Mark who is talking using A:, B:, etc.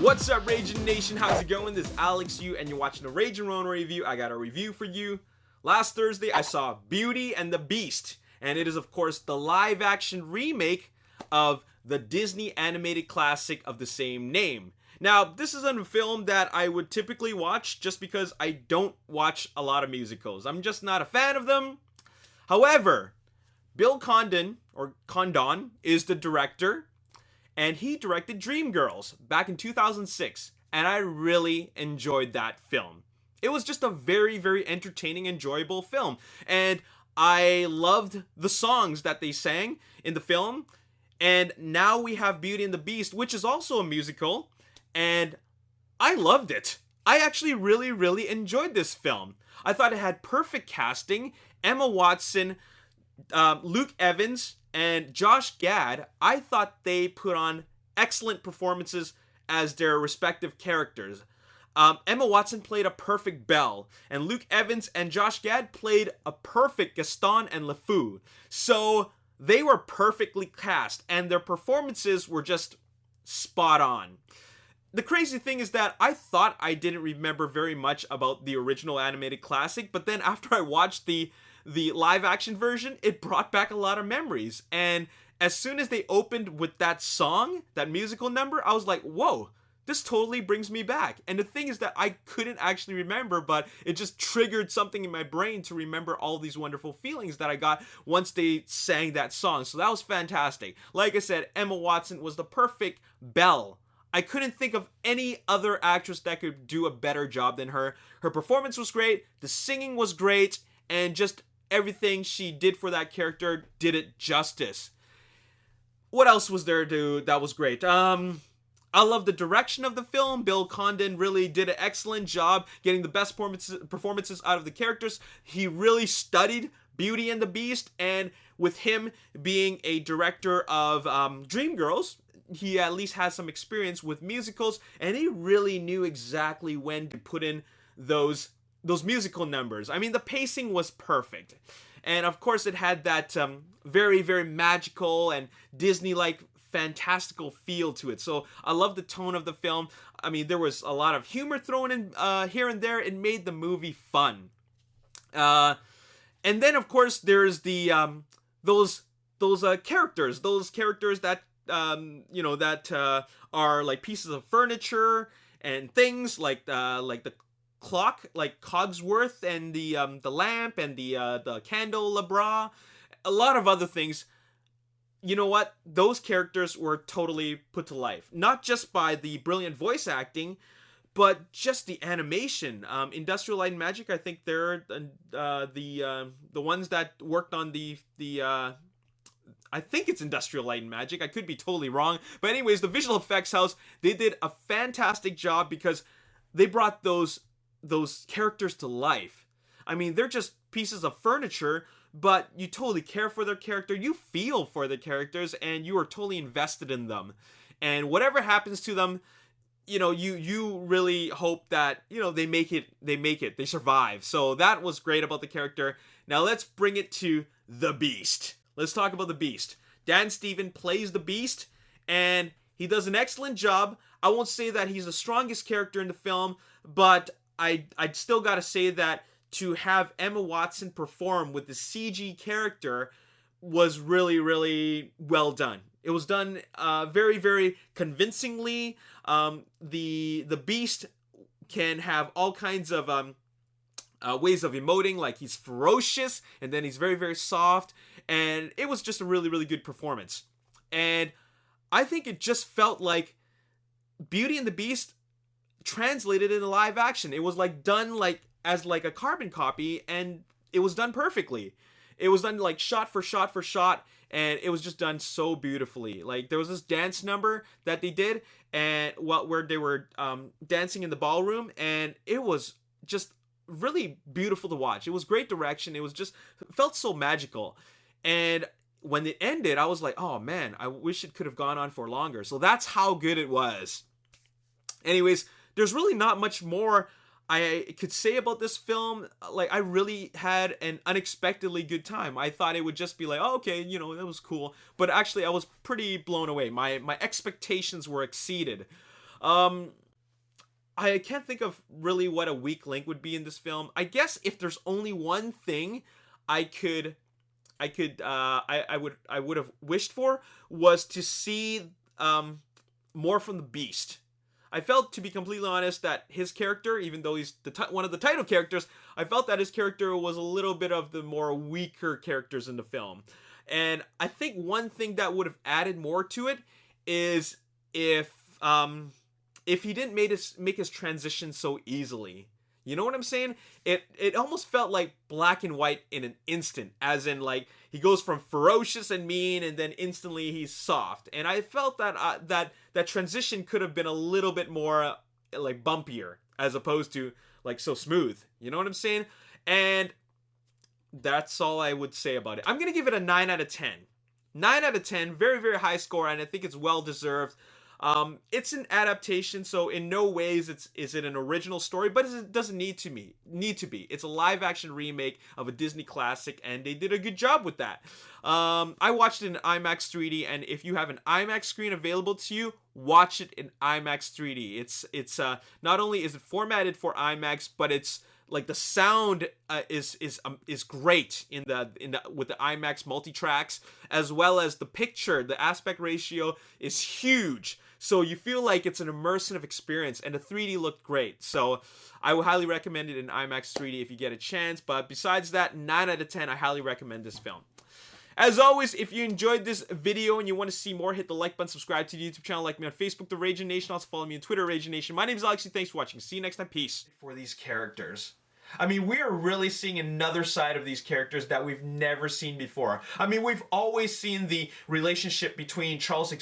A: What's up, Ragin Nation? How's it going? This is Alex Yu, and you're watching the Ragin Ronin review. I got a review for you. Last Thursday, I saw Beauty and the Beast, and it is, of course, the live-action remake of the Disney animated classic of the same name. Now, this isn't a film that I would typically watch just because I don't watch a lot of musicals. I'm just not a fan of them. However, Bill Condon is the director, and he directed Dreamgirls back in 2006, and I really enjoyed that film. It was just a very, very entertaining, enjoyable film, and I loved the songs that they sang in the film. And now we have Beauty and the Beast, which is also a musical, and I loved it. I actually really, really enjoyed this film. I thought it had perfect casting. Emma Watson, Luke Evans, and Josh Gad, I thought they put on excellent performances as their respective characters. Emma Watson played a perfect Belle, and Luke Evans and Josh Gad played a perfect Gaston and LeFou. So they were perfectly cast, and their performances were just spot on. The crazy thing is that I thought I didn't remember very much about the original animated classic, but then after I watched the live action version, it brought back a lot of memories. And as soon as they opened with that song, that musical number, I was like, whoa, this totally brings me back. And the thing is that I couldn't actually remember, but it just triggered something in my brain to remember all these wonderful feelings that I got once they sang that song. So that was fantastic. Like I said, Emma Watson was the perfect Belle. I couldn't think of any other actress that could do a better job than her. Her performance was great, the singing was great, and just everything she did for that character did it justice. What else was there that was great? I love the direction of the film. Bill Condon really did an excellent job getting the best performances out of the characters. He really studied Beauty and the Beast, and with him being a director of Dreamgirls, he at least has some experience with musicals, and he really knew exactly when to put in those musical numbers. I mean, the pacing was perfect. And of course, it had that very, very magical and Disney-like fantastical feel to it. So I love the tone of the film. I mean, there was a lot of humor thrown in here and there. It made the movie fun. And then, of course, there's the those characters that are like pieces of furniture and things like the clock, like Cogsworth, and the lamp, and the candelabra, a lot of other things. You know what? Those characters were totally put to life, not just by the brilliant voice acting, but just the animation. Industrial Light and Magic, I think they're the ones that worked on the I think it's Industrial Light and Magic. I could be totally wrong. But anyways, the visual effects house, they did a fantastic job because they brought those characters to life. I mean, they're just pieces of furniture, but you totally care for their character. You feel for the characters, and you are totally invested in them. And whatever happens to them, you really hope that, they make it, they survive. So that was great about the character. Now let's bring it to the Beast. Let's talk about the Beast. Dan Stevens plays the Beast, and he does an excellent job. I won't say that he's the strongest character in the film, but I'd still gotta say that to have Emma Watson perform with the CG character was really, really well done. It was done very, very convincingly. The Beast can have all kinds of ways of emoting, like he's ferocious, and then he's very, very soft, and it was just a really, really good performance. And I think it just felt like Beauty and the Beast translated into live action. It was like done as a carbon copy, and it was done perfectly. It was done like shot for shot for shot, and it was just done so beautifully. Like, there was this dance number that they did, and where they were dancing in the ballroom, and it was just really beautiful to watch. It was great direction. It felt so magical. And when it ended, I was like, oh man, I wish it could have gone on for longer. So that's how good it was. Anyways, there's really not much more I could say about this film. Like, I really had an unexpectedly good time. I thought it would just be like, oh, okay, you know, that was cool. But actually, I was pretty blown away. My expectations were exceeded. I can't think of really what a weak link would be in this film. I guess if there's only one thing I would have wished for was to see more from the Beast. I felt, to be completely honest, that his character, even though he's one of the title characters, I felt that his character was a little bit of the more weaker characters in the film. And I think one thing that would have added more to it is if he didn't make his transition so easily. You know what I'm saying? It almost felt like black and white in an instant, as in like he goes from ferocious and mean and then instantly he's soft. And I felt that that transition could have been a little bit more like bumpier as opposed to like so smooth. You know what I'm saying? And that's all I would say about it. I'm going to give it a 9 out of 10. 9 out of 10, very, very high score, and I think it's well deserved. It's an adaptation, so in no ways is it an original story, but it doesn't need to be. It's a live action remake of a Disney classic, and they did a good job with that. I watched it in IMAX 3D, and if you have an IMAX screen available to you, watch it in IMAX 3D. It's not only is it formatted for IMAX, but it's like the sound is great in the with the IMAX multi-tracks, as well as the picture. The aspect ratio is huge, so you feel like it's an immersive experience, and the 3D looked great. So I would highly recommend it in IMAX 3D if you get a chance. But besides that, 9 out of 10, I highly recommend this film. As always, if you enjoyed this video and you want to see more, hit the like button, subscribe to the YouTube channel, like me on Facebook, The Ragin Nation. Also follow me on Twitter, Ragin Nation. My name is Alex. Thanks for watching. See you next time. Peace. For these characters. I mean, we are really seeing another side of these characters that we've never seen before. I mean, we've always seen the relationship between Charles Xavier